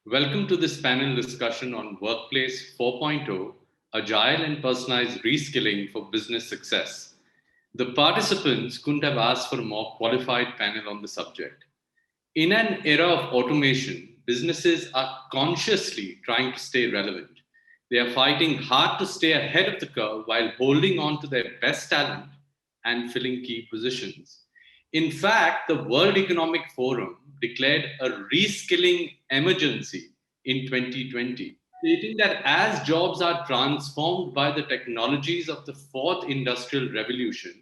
Welcome to this panel discussion on Workplace 4.0, Agile and Personalized Reskilling for Business Success. The participants couldn't have asked for a more qualified panel on the subject. In an era of automation, businesses are consciously trying to stay relevant. They are fighting hard to stay ahead of the curve while holding on to their best talent and filling key positions. In fact, the World Economic Forum declared a reskilling emergency in 2020, stating that as jobs are transformed by the technologies of the fourth industrial revolution,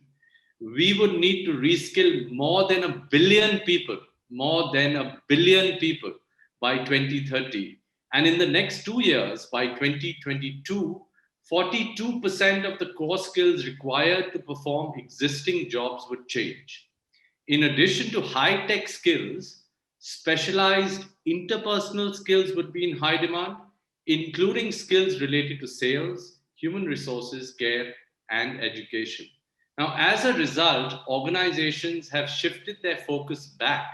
we would need to reskill more than a billion people by 2030. And in the next 2 years, by 2022, 42% of the core skills required to perform existing jobs would change. In addition to high tech skills, specialized interpersonal skills would be in high demand, including skills related to sales, human resources, care, and education. Now, as a result, organizations have shifted their focus back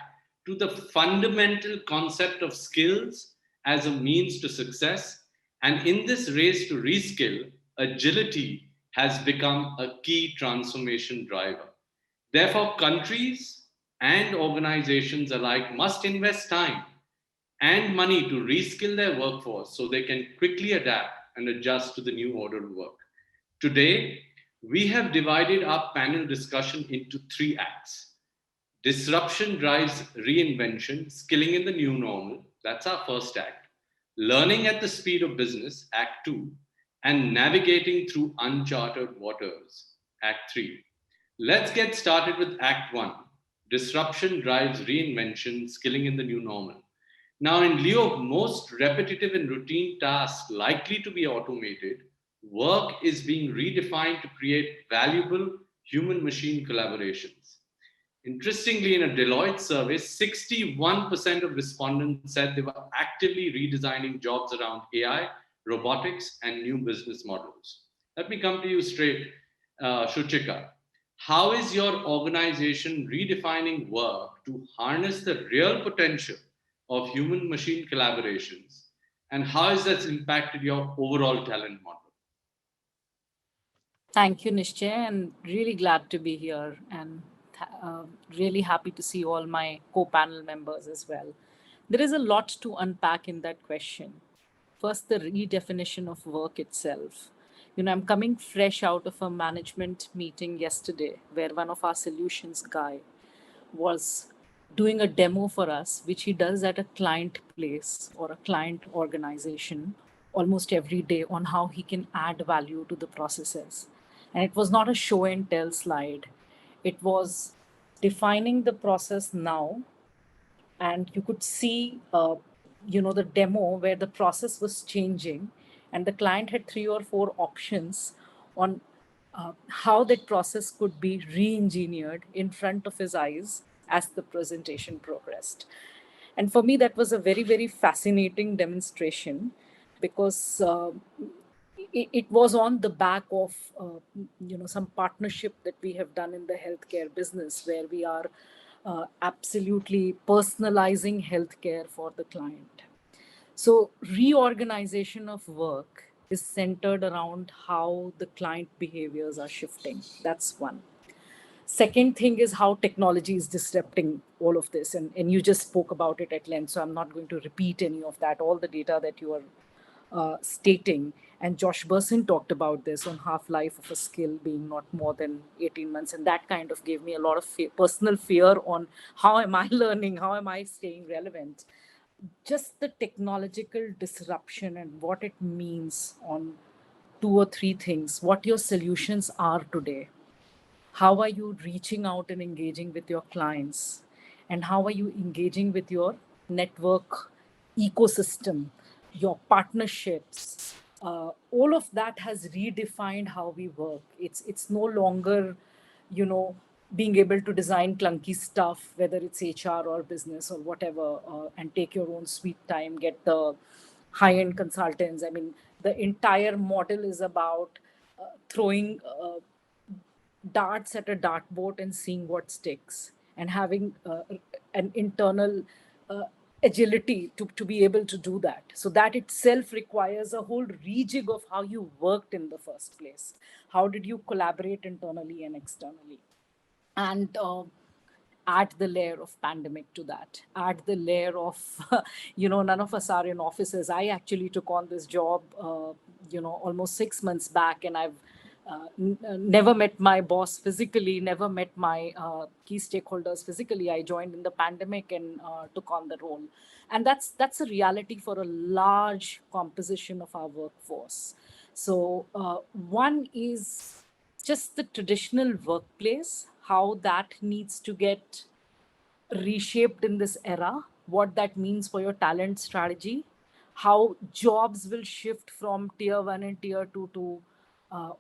to the fundamental concept of skills as a means to success. And in this race to reskill, agility has become a key transformation driver. Therefore, countries and organizations alike must invest time and money to reskill their workforce so they can quickly adapt and adjust to the new order of work. Today, we have divided our panel discussion into three acts. Disruption drives reinvention, skilling in the new normal, that's our first act. Learning at the speed of business, Act 2, and navigating through uncharted waters, Act 3. Let's get started with Act 1. Disruption drives reinvention, skilling in the new normal. Now, in lieu of most repetitive and routine tasks likely to be automated, work is being redefined to create valuable human machine collaborations. Interestingly, in a Deloitte survey, 61% of respondents said they were actively redesigning jobs around AI, robotics, and new business models. Let me come to you straight, Shuchika. How is your organization redefining work to harness the real potential of human machine collaborations? And how has that impacted your overall talent model? Thank you, Nishchay, and really glad to be here and really happy to see all my co panel members as well. There is a lot to unpack in that question. First, the redefinition of work itself. I'm coming fresh out of a management meeting yesterday where one of our solutions guy was doing a demo for us, which he does at a client place or a client organization almost every day on how he can add value to the processes. And it was not a show and tell slide, it was defining the process now. And you could see, the demo where the process was changing, and the client had 3 or 4 options on how that process could be re-engineered in front of his eyes as the presentation progressed. And for me, that was a very, very fascinating demonstration because it was on the back of some partnership that we have done in the healthcare business where we are absolutely personalizing healthcare for the client. So reorganization of work is centered around how the client behaviors are shifting. That's one. Second thing is how technology is disrupting all of this. And you just spoke about it at length, so I'm not going to repeat any of that, all the data that you are stating. And Josh Bersin talked about this on half-life of a skill being not more than 18 months. And that kind of gave me a lot of personal fear on how am I learning, how am I staying relevant. Just the technological disruption and what it means on 2 or 3 things, what your solutions are today. How are you reaching out and engaging with your clients? And how are you engaging with your network ecosystem, your partnerships? All of that has redefined how we work. It's no longer, you know, being able to design clunky stuff, whether it's HR or business or whatever, and take your own sweet time, get the high-end consultants. I mean, the entire model is about throwing darts at a dartboard and seeing what sticks, and having an internal agility to be able to do that. So that itself requires a whole rejig of how you worked in the first place. How did you collaborate internally and externally? And add the layer of pandemic to that, add the layer of none of us are in offices. I actually took on this job almost 6 months back, and I've never met my boss physically, never met my key stakeholders physically. I joined in the pandemic and took on the role, and that's a reality for a large composition of our workforce. So one is just the traditional workplace, how that needs to get reshaped in this era, what that means for your talent strategy, how jobs will shift from tier one and tier two to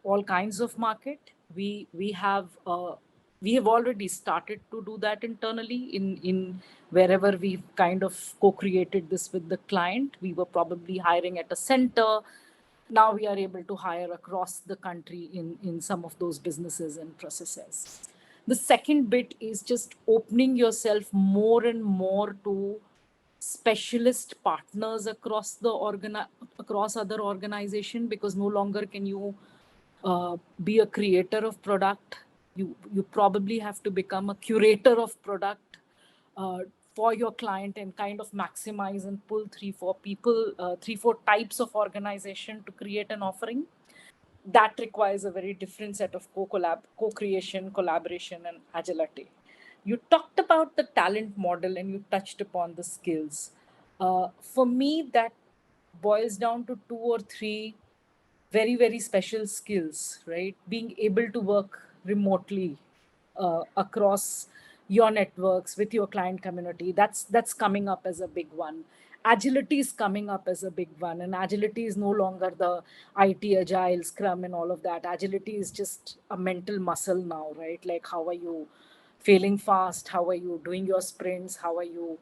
all kinds of market. We have already started to do that internally in wherever we've kind of co-created this with the client. We were probably hiring at a center. Now we are able to hire across the country in some of those businesses and processes. The second bit is just opening yourself more and more to specialist partners across across other organization, because no longer can you be a creator of product. You probably have to become a curator of product uh, for your client, and kind of maximize and pull three four types of organization to create an offering. That requires a very different set of co-creation, collaboration, and agility. You talked about the talent model and you touched upon the skills. For me, that boils down to two or three very, very special skills, right? Being able to work remotely across your networks with your client community, that's coming up as a big one. Agility is coming up as a big one, and agility is no longer the IT agile scrum and all of that. Agility is just a mental muscle now, right? Like, how are you failing fast? How are you doing your sprints? How are you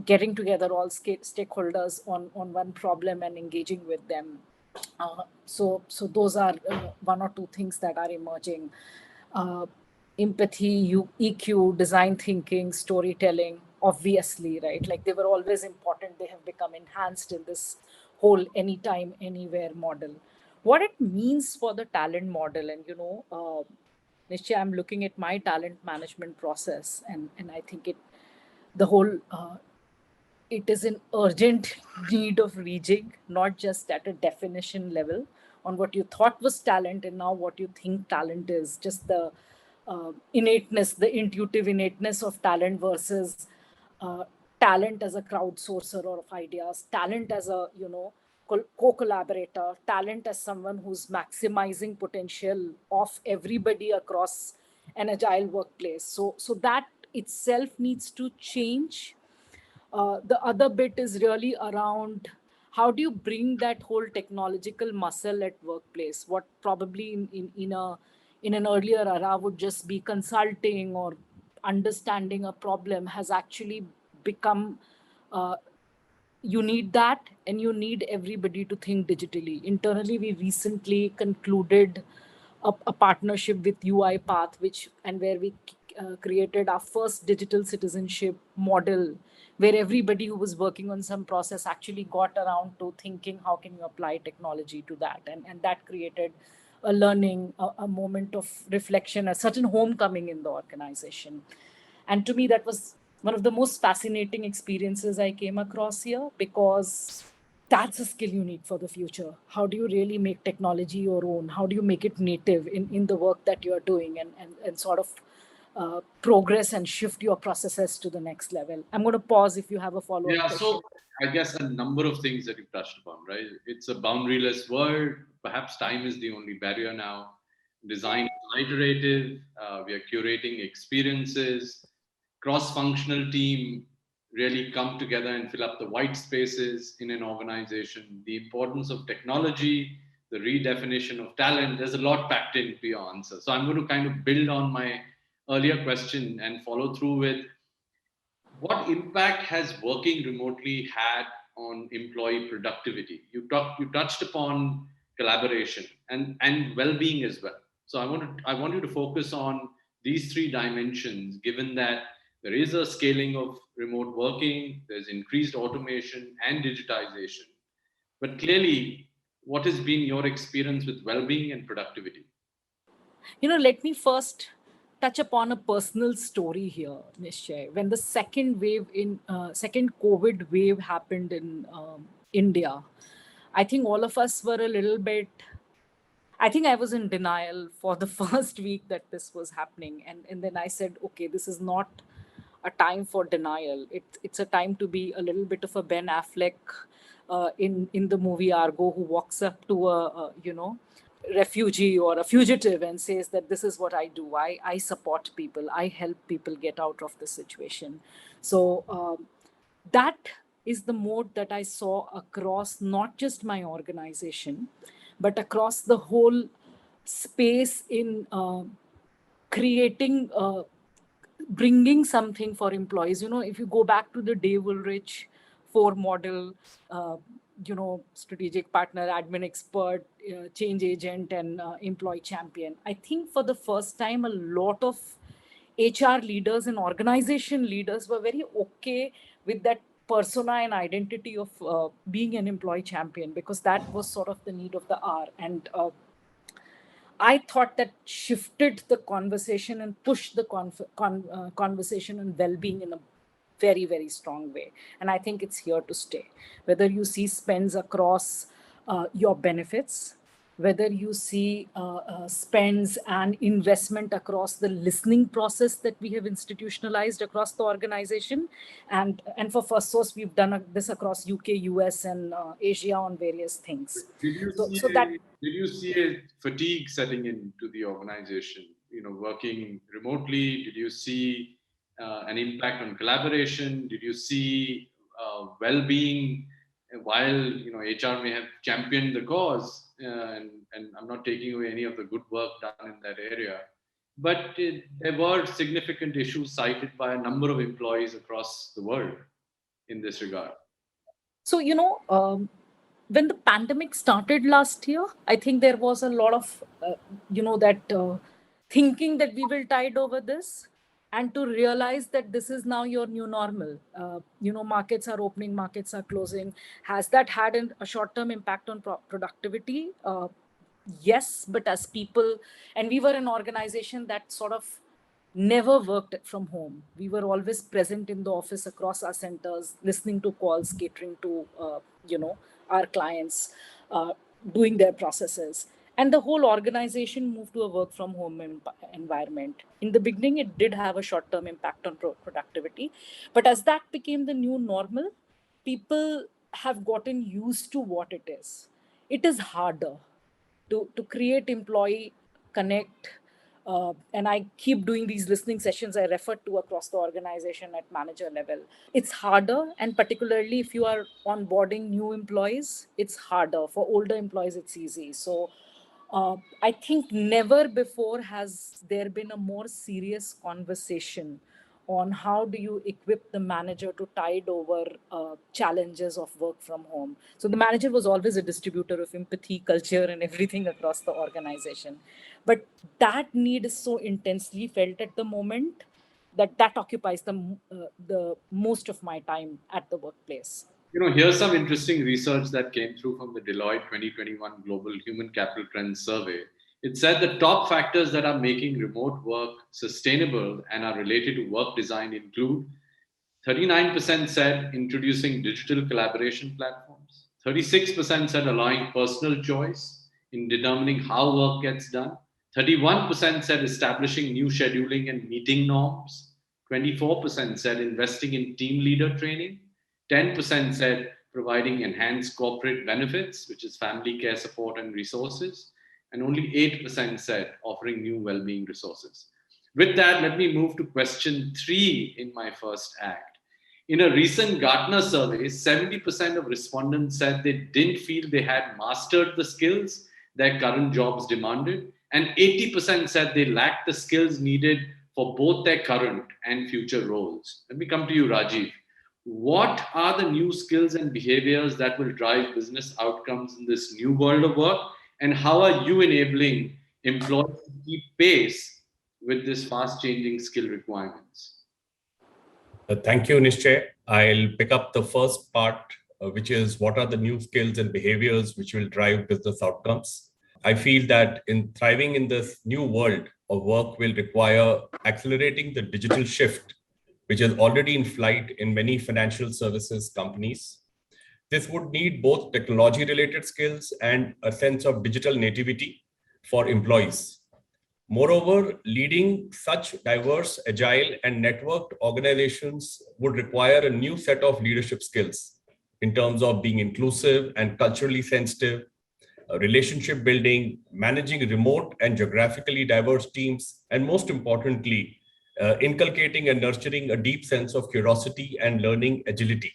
getting together all stakeholders on one problem and engaging with them? So those are one or two things that are emerging. Uh, Empathy, EQ, design thinking, storytelling, obviously, right? Like, they were always important. They have become enhanced in this whole anytime, anywhere model. What it means for the talent model, and Nishya, I'm looking at my talent management process, and I think the whole it is an urgent need of rejig, not just at a definition level on what you thought was talent and now what you think talent is. Just the innateness, the intuitive innateness of talent versus uh, talent as a crowdsourcer or of ideas, talent as a co-collaborator, talent as someone who's maximizing potential of everybody across an agile workplace. So that itself needs to change. The other bit is really around how do you bring that whole technological muscle at workplace, what probably in an earlier era would just be consulting or understanding a problem has actually become uh, you need that, and you need everybody to think digitally. Internally, we recently concluded a partnership with UiPath, which and where we created our first digital citizenship model, where everybody who was working on some process actually got around to thinking how can you apply technology to that, and that created a learning, a moment of reflection, a certain homecoming in the organization. And to me, that was one of the most fascinating experiences I came across here, because that's a skill you need for the future. How do you really make technology your own? How do you make it native in the work that you're doing, and sort of progress and shift your processes to the next level? I'm going to pause if you have a follow up Yeah, question. so I guess a number of things that you've touched upon, right? It's a boundaryless world. Perhaps time is the only barrier now. Design is iterative. We are curating experiences. Cross-functional team really come together and fill up the white spaces in an organization. The importance of technology, the redefinition of talent. There's a lot packed into your answer. So I'm going to kind of build on my earlier question and follow through with what impact has working remotely had on employee productivity? You touched upon collaboration and well-being as well. So I want you to focus on these three dimensions, given that there is a scaling of remote working, there's increased automation and digitization. But clearly, what has been your experience with well-being and productivity? Let me first touch upon a personal story here, Nishchay. When the second COVID wave happened in India, I think all of us were a little bit. I think I was in denial for the first week that this was happening, and then I said, okay, this is not a time for denial. It's a time to be a little bit of a Ben Affleck in the movie Argo, who walks up to a refugee or a fugitive and says that this is what I do. I support people. I help people get out of the situation. So that is the mode that I saw across not just my organization, but across the whole space in creating, bringing something for employees. If you go back to the Dave Ulrich 4 model, strategic partner, admin expert, change agent, and employee champion, I think for the first time, a lot of HR leaders and organization leaders were very okay with that persona and identity of being an employee champion, because that was sort of the need of the hour. And I thought that shifted the conversation and pushed the conversation on well-being in a very, very strong way. And I think it's here to stay. Whether you see spends across your benefits, whether you see spends and investment across the listening process that we have institutionalized across the organization. And for FirstSource, we've done this across UK, US, and Asia on various things. Did you see a fatigue setting into the organization? Working remotely. Did you see an impact on collaboration? Did you see well-being? While HR may have championed the cause, and I'm not taking away any of the good work done in that area, but there were significant issues cited by a number of employees across the world in this regard. So, when the pandemic started last year, I think there was a lot of, that thinking that we will tide over this, and to realize that this is now your new normal. Markets are opening, markets are closing. Has that had a short-term impact on productivity? Yes, but as people, and we were an organization that sort of never worked from home. We were always present in the office across our centers, listening to calls, catering to, our clients, doing their processes. And the whole organization moved to a work from home environment. In the beginning, it did have a short-term impact on productivity. But as that became the new normal, people have gotten used to what it is. It is harder to create employee connect. And I keep doing these listening sessions I refer to across the organization at manager level. It's harder, and particularly if you are onboarding new employees, it's harder. For older employees, it's easy. So I think never before has there been a more serious conversation on how do you equip the manager to tide over challenges of work from home. So the manager was always a distributor of empathy, culture, and everything across the organization. But that need is so intensely felt at the moment that occupies the most of my time at the workplace. Here's some interesting research that came through from the Deloitte 2021 Global Human Capital Trends Survey. It said the top factors that are making remote work sustainable and are related to work design include 39% said introducing digital collaboration platforms, 36% said allowing personal choice in determining how work gets done, 31% said establishing new scheduling and meeting norms, 24% said investing in team leader training, 10% said providing enhanced corporate benefits, which is family care support and resources, and only 8% said offering new well-being resources. With that, let me move to question 3 in my first act. In a recent Gartner survey, 70% of respondents said they didn't feel they had mastered the skills their current jobs demanded, and 80% said they lacked the skills needed for both their current and future roles. Let me come to you, Rajiv. What are the new skills and behaviors that will drive business outcomes in this new world of work? And how are you enabling employees to keep pace with this fast changing skill requirements? Thank you, Nishchay. I'll pick up the first part, which is what are the new skills and behaviors which will drive business outcomes. I feel that in thriving in this new world of work will require accelerating the digital shift, which is already in flight in many financial services companies. This would need both technology related skills and a sense of digital nativity for employees. Moreover, leading such diverse, agile, and networked organizations would require a new set of leadership skills in terms of being inclusive and culturally sensitive, relationship building, managing remote and geographically diverse teams, and most importantly, inculcating and nurturing a deep sense of curiosity and learning agility.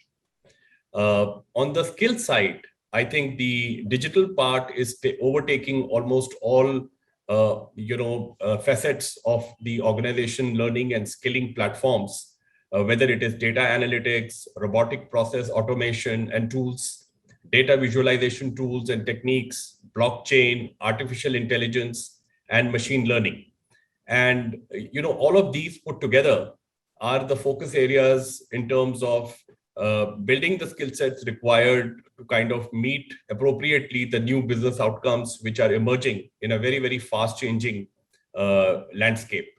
On the skill side, I think the digital part is overtaking almost all facets of the organization learning and skilling platforms, whether it is data analytics, robotic process automation and tools, data visualization tools and techniques, blockchain, artificial intelligence, and machine learning. And all of these put together are the focus areas in terms of building the skill sets required to kind of meet appropriately the new business outcomes which are emerging in a very, very fast changing landscape.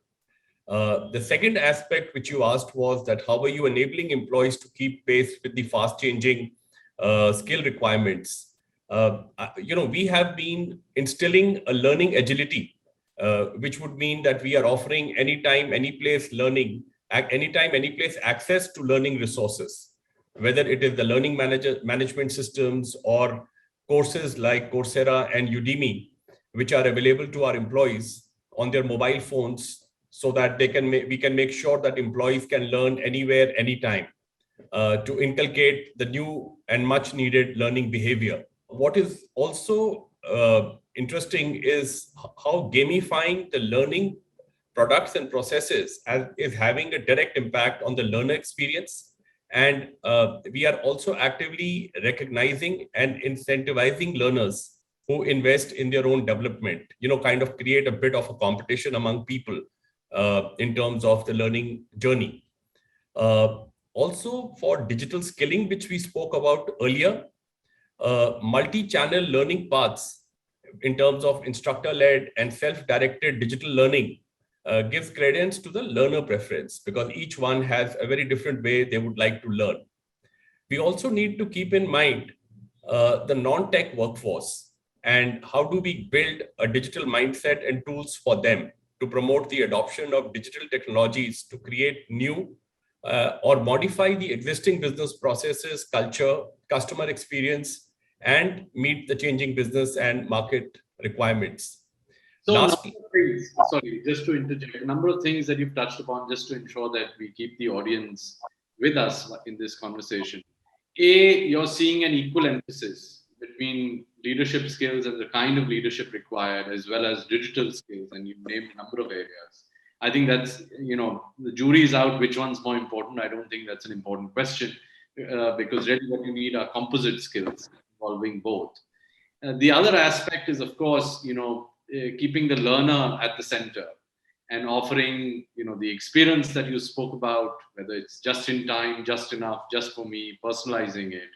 The second aspect which you asked was that how are you enabling employees to keep pace with the fast changing skill requirements? We have been instilling a learning agility, which would mean that we are offering anytime, any place learning, anytime, any place access to learning resources, whether it is the learning management systems or courses like Coursera and Udemy, which are available to our employees on their mobile phones, so that we can make sure that employees can learn anywhere, anytime, to inculcate the new and much needed learning behavior. What is also interesting is how gamifying the learning products and processes is having a direct impact on the learner experience. And we are also actively recognizing and incentivizing learners who invest in their own development, kind of create a bit of a competition among people in terms of the learning journey. Also for digital skilling, which we spoke about earlier, multi-channel learning paths in terms of instructor-led and self-directed digital learning gives credence to the learner preference, because each one has a very different way they would like to learn. We also need to keep in mind the non-tech workforce and how do we build a digital mindset and tools for them to promote the adoption of digital technologies to create new or modify the existing business processes, culture, customer experience, and meet the changing business and market requirements. So, sorry, just to interject, a number of things that you've touched upon just to ensure that we keep the audience with us in this conversation. A, you're seeing an equal emphasis between leadership skills and the kind of leadership required, as well as digital skills, and you've named a number of areas. I think that's, the jury is out which one's more important. I don't think that's an important question, because really what you need are composite skills involving both. The other aspect is, of course, keeping the learner at the center and offering, the experience that you spoke about, whether it's just in time, just enough, just for me, personalizing it.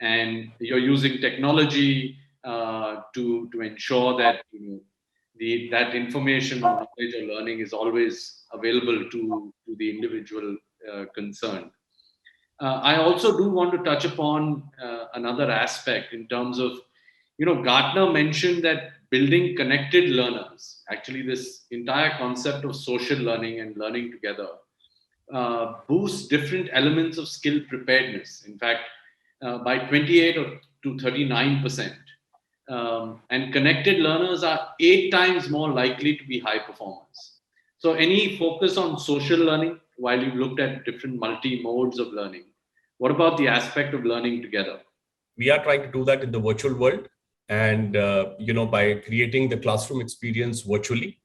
And you're using technology to ensure that, that information or knowledge or learning is always available to the individual concerned. I also do want to touch upon another aspect in terms of, Gartner mentioned that building connected learners, actually this entire concept of social learning and learning together, boosts different elements of skill preparedness. In fact, by 28 to 39%. And connected learners are 8 times more likely to be high performers. So any focus on social learning while you've looked at different multi-modes of learning? What about the aspect of learning together? We are trying to do that in the virtual world, and by creating the classroom experience virtually.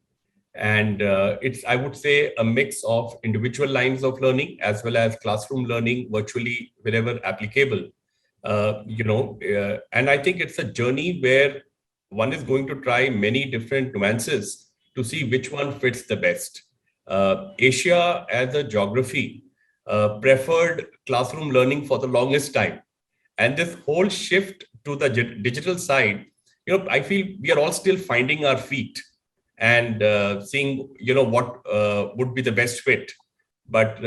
And it's, I would say, a mix of individual lines of learning as well as classroom learning virtually wherever applicable. And I think it's a journey where one is going to try many different nuances to see which one fits the best. Asia as a geography preferred classroom learning for the longest time. And this whole shift to the digital side, I feel we are all still finding our feet and seeing, what would be the best fit. But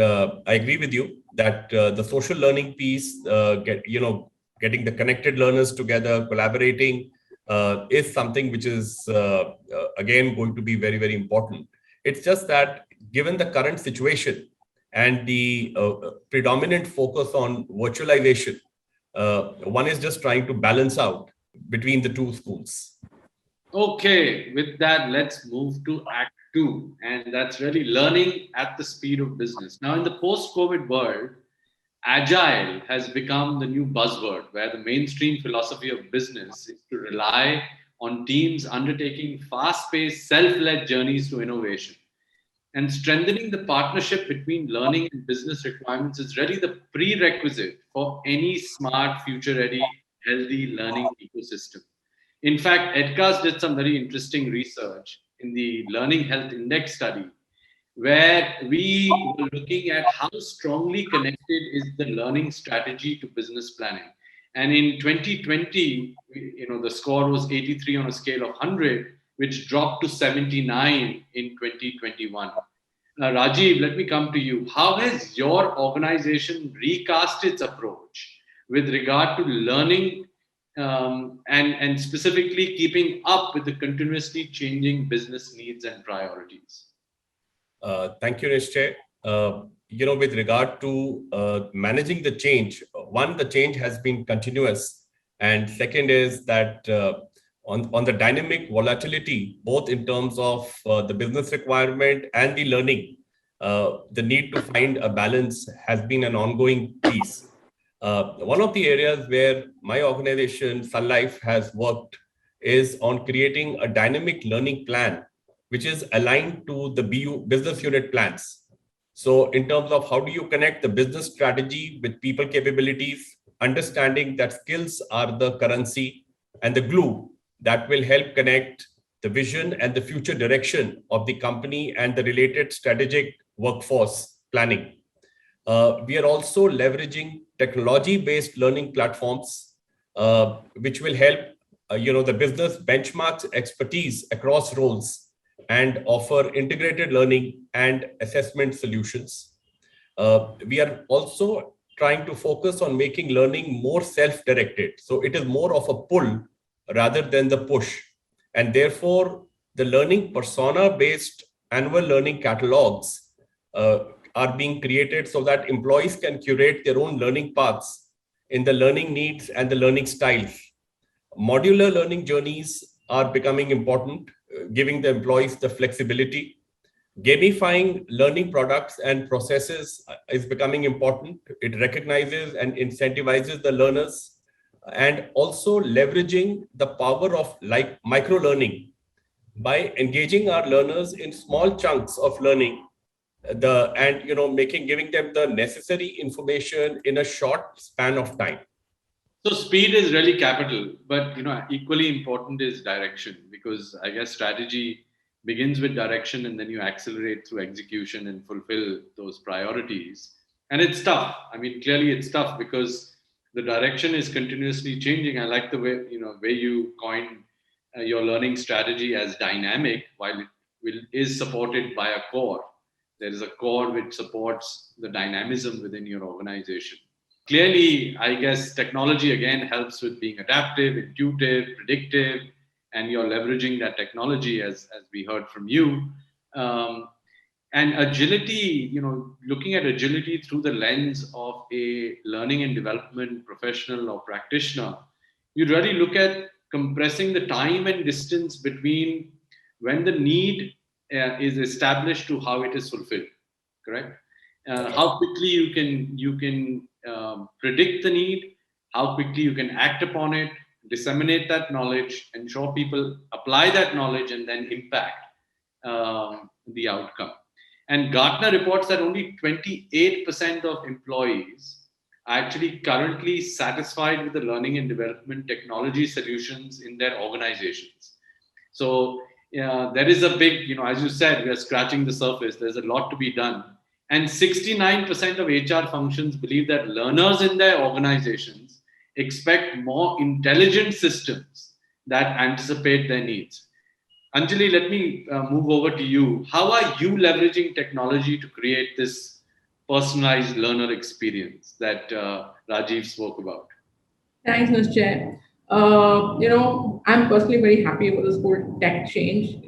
I agree with you that the social learning piece, getting the connected learners together, collaborating, is something which is again going to be very, very important. It's just that given the current situation and the predominant focus on virtualization, one is just trying to balance out between the two schools. Okay, with that, let's move to Act 2, and that's really learning at the speed of business. Now, in the post-COVID world, agile has become the new buzzword, where the mainstream philosophy of business is to rely on teams undertaking fast-paced, self-led journeys to innovation. And strengthening the partnership between learning and business requirements is really the prerequisite for any smart, future-ready, healthy learning ecosystem. In fact, EDCAS did some very interesting research in the Learning Health Index study, where we were looking at how strongly connected is the learning strategy to business planning. And in 2020, the score was 83 on a scale of 100, which dropped to 79 in 2021. Rajiv, let me come to you. How has your organization recast its approach with regard to learning and specifically keeping up with the continuously changing business needs and priorities? Thank you, Nishchay. With regard to managing the change, one, the change has been continuous. And second is that on the dynamic volatility, both in terms of the business requirement and the learning, the need to find a balance has been an ongoing piece. One of the areas where my organization, Sun Life, has worked is on creating a dynamic learning plan, which is aligned to the business unit plans. So in terms of how do you connect the business strategy with people capabilities, understanding that skills are the currency and the glue that will help connect the vision and the future direction of the company and the related strategic workforce planning. We are also leveraging technology-based learning platforms, which will help the business benchmarks expertise across roles and offer integrated learning and assessment solutions. We are also trying to focus on making learning more self-directed. So it is more of a pull rather than the push. And therefore, the learning persona-based annual learning catalogs are being created so that employees can curate their own learning paths in the learning needs and the learning styles. Modular learning journeys are becoming important, giving the employees the flexibility. Gamifying learning products and processes is becoming important. It recognizes and incentivizes the learners, and also leveraging the power of micro-learning by engaging our learners in small chunks of learning, giving them the necessary information in a short span of time. So speed is really capital, but equally important is direction, because I guess strategy begins with direction and then you accelerate through execution and fulfill those priorities. And it's tough. I mean, clearly it's tough because the direction is continuously changing. I like the way you coined your learning strategy as dynamic, while it is supported by a core. There is a core which supports the dynamism within your organization. Clearly, I guess technology again helps with being adaptive, intuitive, predictive, and you're leveraging that technology as we heard from you. And agility, looking at agility through the lens of a learning and development professional or practitioner, you really look at compressing the time and distance between when the need is established to how it is fulfilled. Correct? How quickly you can predict the need, how quickly you can act upon it, disseminate that knowledge, ensure people apply that knowledge, and then impact the outcome. And Gartner reports that only 28% of employees are actually currently satisfied with the learning and development technology solutions in their organizations. So there is a big, as you said, we are scratching the surface. There's a lot to be done. And 69% of HR functions believe that learners in their organizations expect more intelligent systems that anticipate their needs. Anjali, let me move over to you. How are you leveraging technology to create this personalized learner experience that Rajiv spoke about? Thanks, Ms. Chair. I'm personally very happy about this whole tech change.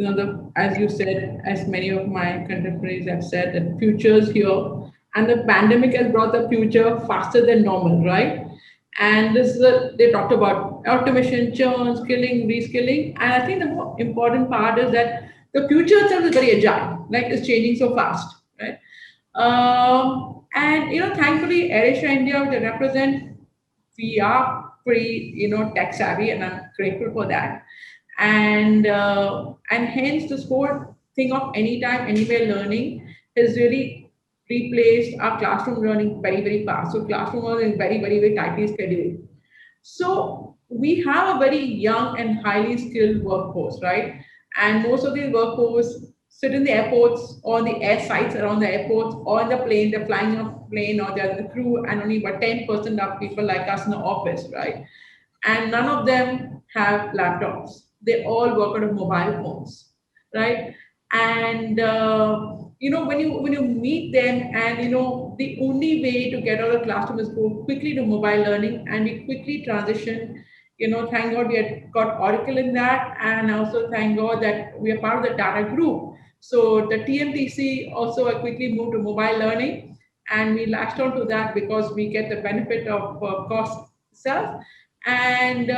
As you said, as many of my contemporaries have said, that future's here, and the pandemic has brought the future faster than normal, right? And they talked about automation, churn, skilling, reskilling, and I think the more important part is that the future itself is very agile, like it's changing so fast, right? And thankfully, AirAsia India, which I represent, we are pretty tech savvy, and I'm grateful for that. And hence this whole thing of anytime anywhere learning has really replaced our classroom learning very very fast. So classroom learning is very very very tightly scheduled. So we have a very young and highly skilled workforce, right? And most of these workforce sit in the airports or the air sites around the airports or in the plane, they're flying off plane or they're the crew, and only about 10% are people like us in the office, right? And none of them have laptops. They all work out of mobile phones, right? And when you meet them, and the only way to get out of the classroom is go quickly to mobile learning, and we quickly transition. Thank God we had got Oracle in that, and also thank God that we are part of the Tata Group. So the TMTC also quickly moved to mobile learning, and we latched on to that because we get the benefit of cost itself. And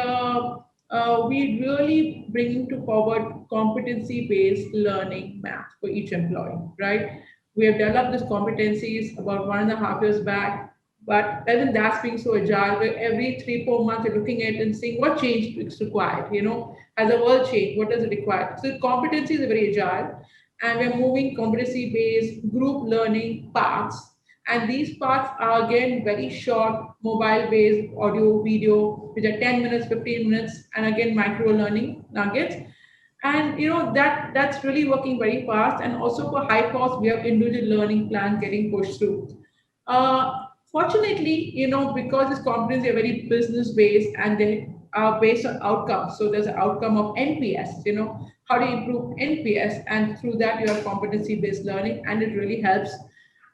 we really bringing to forward competency-based learning math for each employee, right? We have developed these competencies about 1.5 years back, but even that's being so agile, where every 3-4 months we're looking at and seeing what change is required. Has the world changed? What does it require? So competencies are very agile, and we're moving competency-based group learning paths, and these parts are again very short, mobile-based audio, video, which are 10 minutes, 15 minutes, and again micro learning nuggets. And that's really working very fast. And also for high cost, we have individual learning plans getting pushed through. Fortunately, because these competencies are very business-based and they are based on outcomes. So there's an outcome of NPS, how do you improve NPS? And through that, you have competency-based learning, and it really helps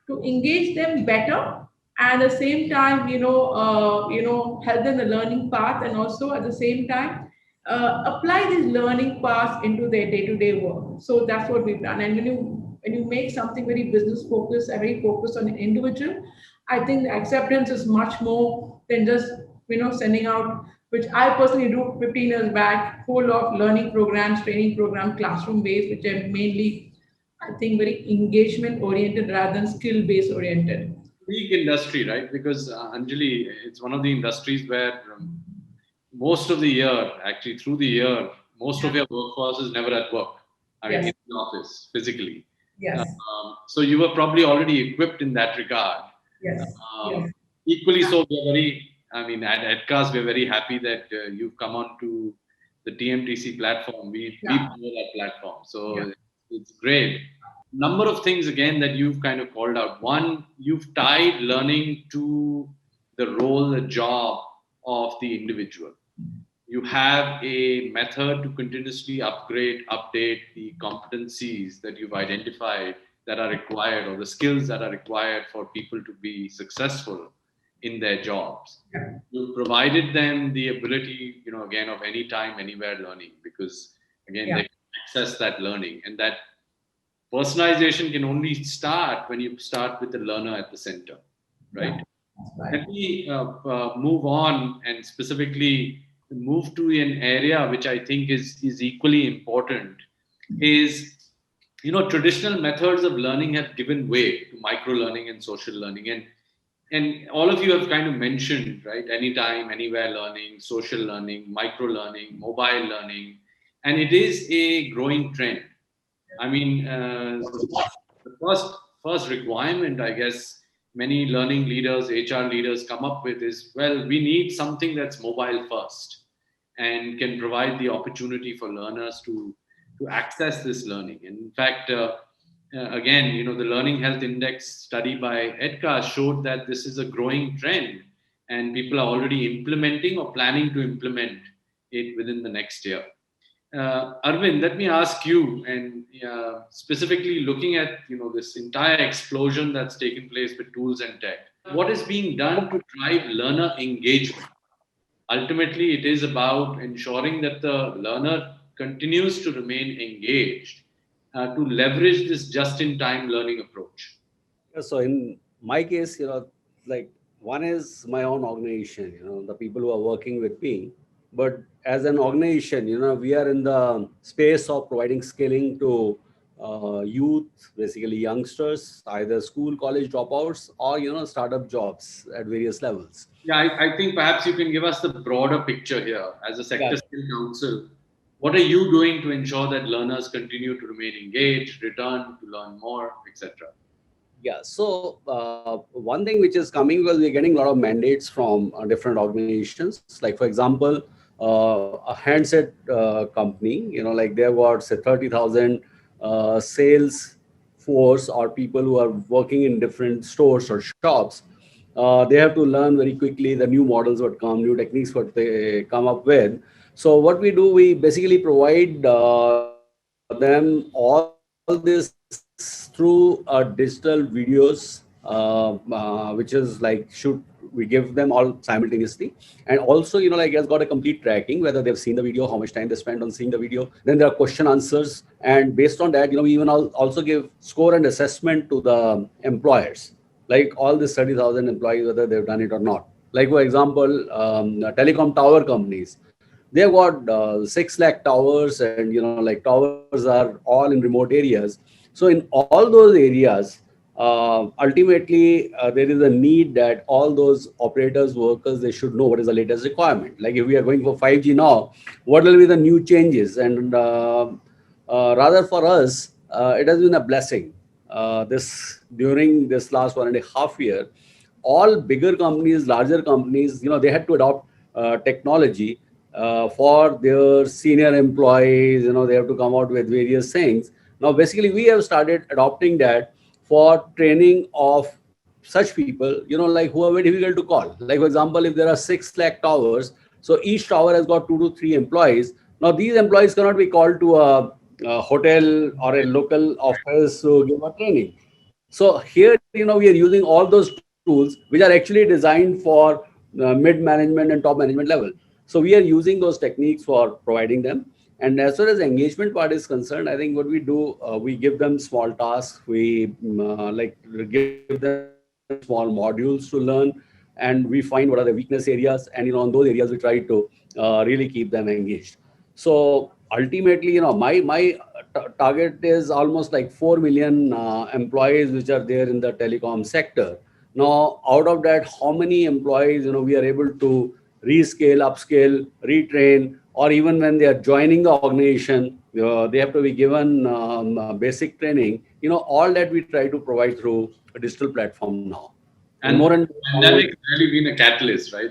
to engage them better, and at the same time help them the learning path, and also at the same time apply these learning paths into their day-to-day work. So that's what we've done. And when you make something very business focused and very focused on an individual, I think the acceptance is much more than just sending out, which I personally do 15 years back, whole of learning programs, training program, classroom based, which are mainly, I think, very engagement oriented rather than skill based oriented. Big industry, right? Because Anjali, it's one of the industries where most of the year, actually through the year, most of your workforce is never at work. I mean, Yes. in the office physically. Yes. So you were probably already equipped in that regard. Yes. Yes. Equally so, at EDCAS, we're very happy that you've come on to the TMTC platform. We Yeah. follow that platform. So Yeah. it's great. Number of things again that you've kind of called out. One, you've tied learning to the role, the job of the individual. You have a method to continuously upgrade, update the competencies that you've identified that are required, or the skills that are required for people to be successful in their jobs. Yeah. You provided them the ability, again, of anytime, anywhere learning, because again, Yeah. they can access that learning, and that personalization can only start when you start with the learner at the center, right? Yeah. That's right. Let me move on and specifically move to an area which I think is equally important. Is traditional methods of learning have given way to micro learning and social learning, and all of you have kind of mentioned, right? Anytime, anywhere learning, social learning, micro learning, mobile learning, and it is a growing trend. I mean, the first requirement, I guess, many learning leaders, HR leaders come up with is, well, we need something that's mobile first and can provide the opportunity for learners to access this learning. And in fact, again, the Learning Health Index study by EDCA showed that this is a growing trend, and people are already implementing or planning to implement it within the next year. Arvind, let me ask you, and specifically looking at this entire explosion that's taken place with tools and tech, what is being done to drive learner engagement? Ultimately, it is about ensuring that the learner continues to remain engaged to leverage this just-in-time learning approach. Yeah, so in my case, like one is my own organization, the people who are working with me. But as an organization, we are in the space of providing skilling to youth, basically youngsters, either school, college dropouts, or startup jobs at various levels. Yeah, I think perhaps you can give us the broader picture here as a Yeah. sector skill council. What are you doing to ensure that learners continue to remain engaged, return to learn more, etc.? Yeah. So one thing which is coming, well, we're getting a lot of mandates from different organizations. Like for example, a handset company, like they've got say 30,000 sales force or people who are working in different stores or shops. They have to learn very quickly the new models what come, new techniques what they come up with. So what we do, we basically provide them all this through digital videos, which is like we give them all simultaneously, and also like has got a complete tracking whether they've seen the video, how much time they spent on seeing the video. Then there are question answers, and based on that, we even also give score and assessment to the employers, like all these 30,000 employees, whether they've done it or not. Like for example, telecom tower companies, they've got 6 lakh towers, and like towers are all in remote areas. So in all those areas, ultimately there is a need that all those operators, workers, they should know what is the latest requirement. Like if we are going for 5G now, what will be the new changes? And rather for us, it has been a blessing. This during this last 1.5 year, all bigger companies, larger companies, they had to adopt technology for their senior employees. They have to come out with various things. Now, basically, we have started adopting that for training of such people, like who are very difficult to call. Like, for example, if there are 6 lakh towers, so each tower has got 2 to 3 employees. Now, these employees cannot be called to a hotel or a local office to give a training. So here, we are using all those tools which are actually designed for mid management and top management level. So we are using those techniques for providing them. And as far as the engagement part is concerned, I think what we do, we give them small tasks. We like give them small modules to learn, and we find what are the weakness areas, and on those areas we try to really keep them engaged. So ultimately, my target is almost like 4 million employees which are there in the telecom sector. Now, out of that, how many employees, we are able to rescale, upscale, retrain, or even when they are joining the organization, they have to be given basic training. All that we try to provide through a digital platform now. And more and pandemic has really been a catalyst, right?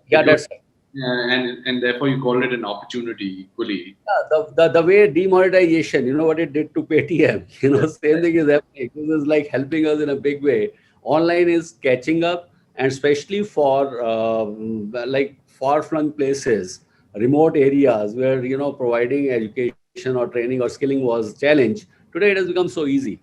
Yeah, that's and therefore you call it an opportunity equally. the way demonetization, what it did to Paytm, same thing is happening. This is like helping us in a big way. Online is catching up, and especially for like far-flung places, remote areas where providing education or training or skilling was challenged. Today it has become so easy,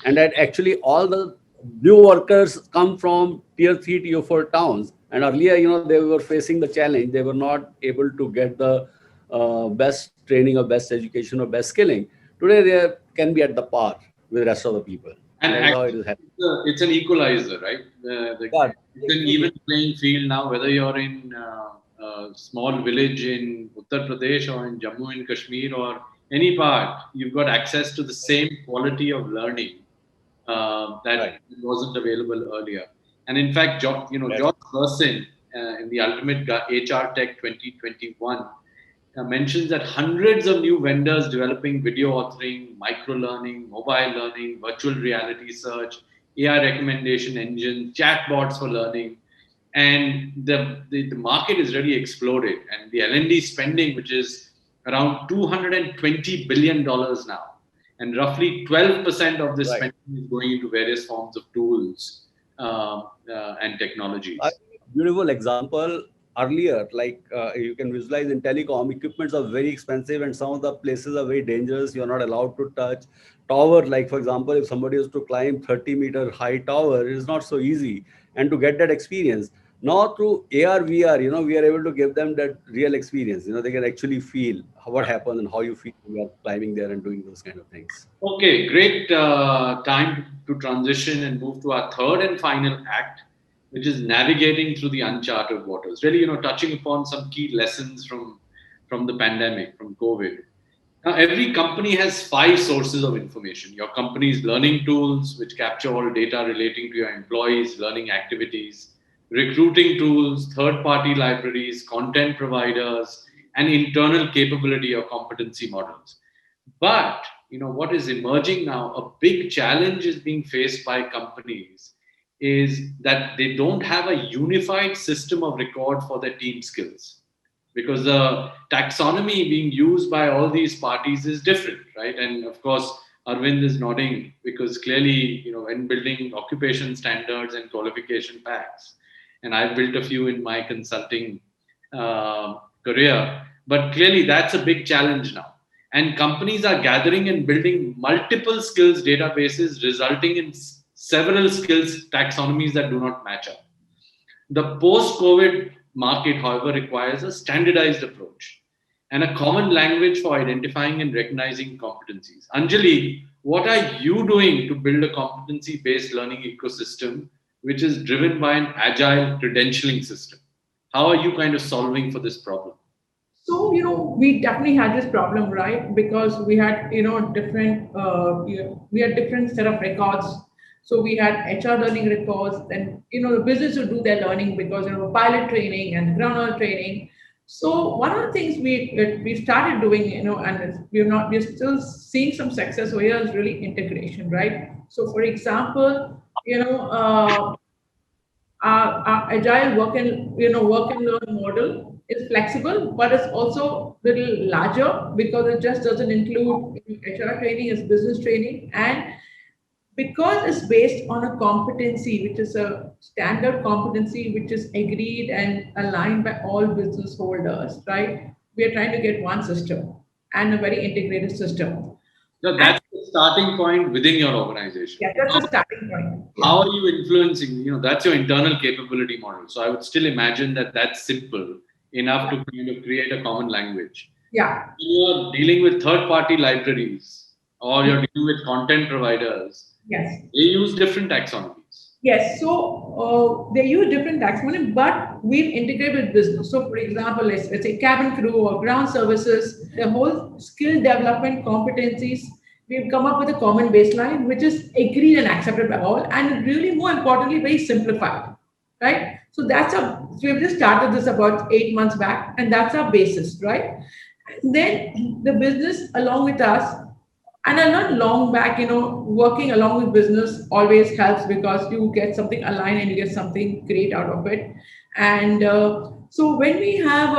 and that actually all the new workers come from tier 3, tier 4 towns. And earlier, they were facing the challenge. They were not able to get the best training or best education or best skilling. Today, they can be at the par with the rest of the people. And that's how it actually, is happening. it's an equalizer, right? Yeah, It's an even playing field now, whether you're in a small village in Uttar Pradesh or in Jammu and Kashmir or any part, you've got access to the same quality of learning that Right. wasn't available earlier. And in fact, George Gerson in the Ultimate HR Tech 2021 mentions that hundreds of new vendors developing video authoring, micro learning, mobile learning, virtual reality search, AI recommendation engines, chatbots for learning. And the market is really exploded. And the L&D spending, which is around $220 billion now. and roughly 12% of this Right. spending is going into various forms of tools and technologies. Beautiful example earlier, like you can visualize in telecom, equipments are very expensive and some of the places are very dangerous. You're not allowed to touch tower. Like for example, if somebody is to climb 30-meter high tower, it is not so easy. And to get that experience, now through AR, VR, we are able to give them that real experience. They can actually feel what happens and how you feel when you are climbing there and doing those kind of things. Okay, great time to transition and move to our third and final act, which is navigating through the uncharted waters. Really, touching upon some key lessons from the pandemic, from COVID. Now, every company has 5 sources of information. Your company's learning tools, which capture all data relating to your employees' learning activities, recruiting tools, third-party libraries, content providers, and internal capability or competency models. But what is emerging now, a big challenge is being faced by companies is that they don't have a unified system of record for their team skills, because the taxonomy being used by all these parties is different, right? And of course, Arvind is nodding because clearly, when building occupation standards and qualification packs, and I've built a few in my consulting career, but clearly that's a big challenge now. And companies are gathering and building multiple skills databases, resulting in several skills taxonomies that do not match up. The post-COVID market, however, requires a standardized approach and a common language for identifying and recognizing competencies. Anjali, what are you doing to build a competency-based learning ecosystem which is driven by an agile credentialing system? How are you kind of solving for this problem? So, we definitely had this problem, right? Because we had, different, we had different set of records. So we had HR learning records, and, the business would do their learning because, pilot training and ground training. So one of the things we started doing, and we're still seeing some success over here is really integration, right? So for example, our agile work and learn model is flexible, but it's also a little larger because it just doesn't include HR training, it's business training, and because it's based on a competency, which is a standard competency, which is agreed and aligned by all business holders, right? We are trying to get one system and a very integrated system. So that's the starting point within your organization. Yeah, that's the starting point. How are you influencing? That's your internal capability model. So I would still imagine that that's simple enough to kind of create a common language. Yeah. When you're dealing with third-party libraries or you're dealing with content providers, yes, they use different taxonomies. Yes, so they use different taxonomy, but we've integrated with business. So, for example, let's say cabin crew or ground services, the whole skill development competencies, we've come up with a common baseline, which is agreed and accepted by all, and really more importantly, very simplified, right? So we've just started this about 8 months back, and that's our basis, right? And then the business along with us. And I learned long back, working along with business always helps because you get something aligned and you get something great out of it. And so when we have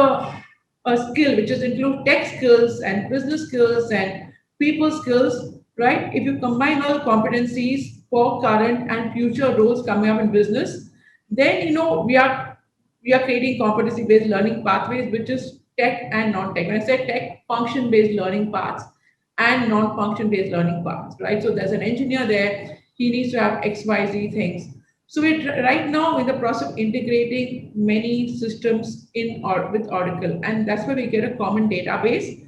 a skill, which is include tech skills and business skills and people skills, right? If you combine all competencies for current and future roles coming up in business, then, we are creating competency-based learning pathways, which is tech and non-tech. When I say tech, function-based learning paths and non-function based learning paths, right? So there's an engineer there, he needs to have XYZ things. So we're right now in the process of integrating many systems with Oracle, and that's where we get a common database.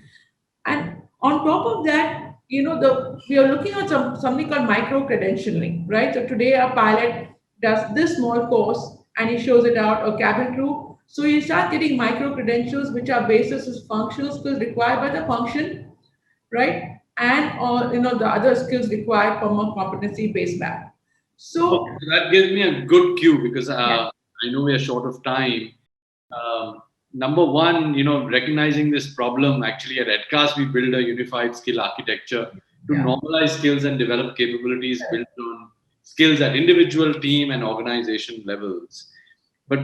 And on top of that, we are looking at something called micro credentialing, right? So today our pilot does this small course and he shows it out, or cabin crew. So you start getting micro credentials, which are basis as functional skills required by the function, right? And the other skills required from a competency-based map. So that gives me a good cue because I know we are short of time. Number one, recognizing this problem, actually at EDCAS, we build a unified skill architecture to normalize skills and develop capabilities built on skills at individual, team, and organization levels. But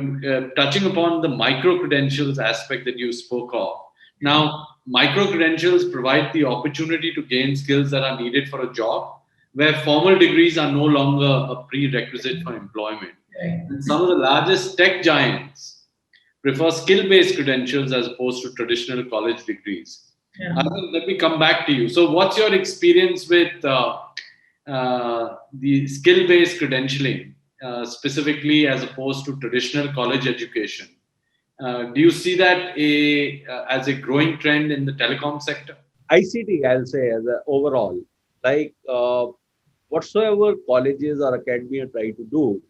touching upon the micro credentials aspect that you spoke of, Now, micro credentials provide the opportunity to gain skills that are needed for a job, where formal degrees are no longer a prerequisite for employment. Right. And some of the largest tech giants prefer skill-based credentials as opposed to traditional college degrees. Yeah. Let me come back to you. So, what's your experience with the skill-based credentialing, specifically as opposed to traditional college education? Do you see that as a growing trend in the telecom sector? ICT, I'll say, as a overall, like whatsoever colleges or academia try to do,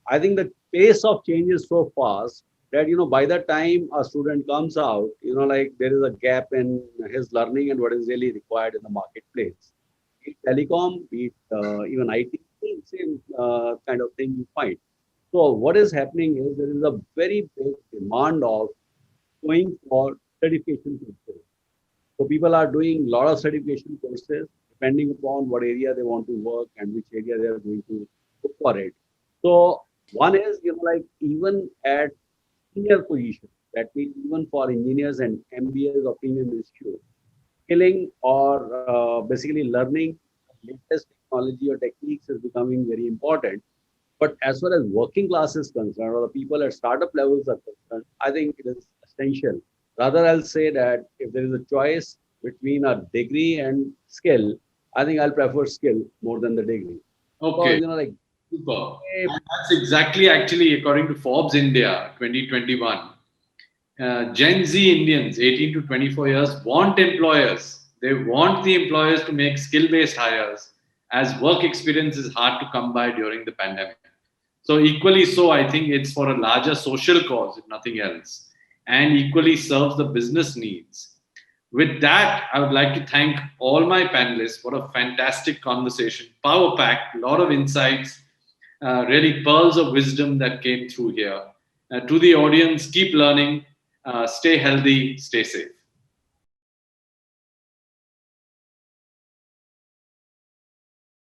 I think the pace of change is so fast that, by the time a student comes out, like there is a gap in his learning and what is really required in the marketplace. Be it telecom, be it even IT, same kind of thing you find. So what is happening is there is a very big demand of going for certification courses. So people are doing a lot of certification courses depending upon what area they want to work and which area they are going to go for it. So one is, like even at senior position, that means even for engineers and MBAs or premium institutes, skilling or basically learning latest technology or techniques is becoming very important. But as far as working class is concerned, or the people at startup levels are concerned, I think it is essential. Rather, I'll say that if there is a choice between a degree and skill, I think I'll prefer skill more than the degree. Okay. Because, like, Super. And that's exactly, actually, according to Forbes India 2021, Gen Z Indians, 18 to 24 years, want employers. They want the employers to make skill-based hires, as work experience is hard to come by during the pandemic. So equally so, I think it's for a larger social cause, if nothing else, and equally serves the business needs. With that, I would like to thank all my panelists for a fantastic conversation, power-packed, a lot of insights, really pearls of wisdom that came through here. To the audience, keep learning, stay healthy, stay safe.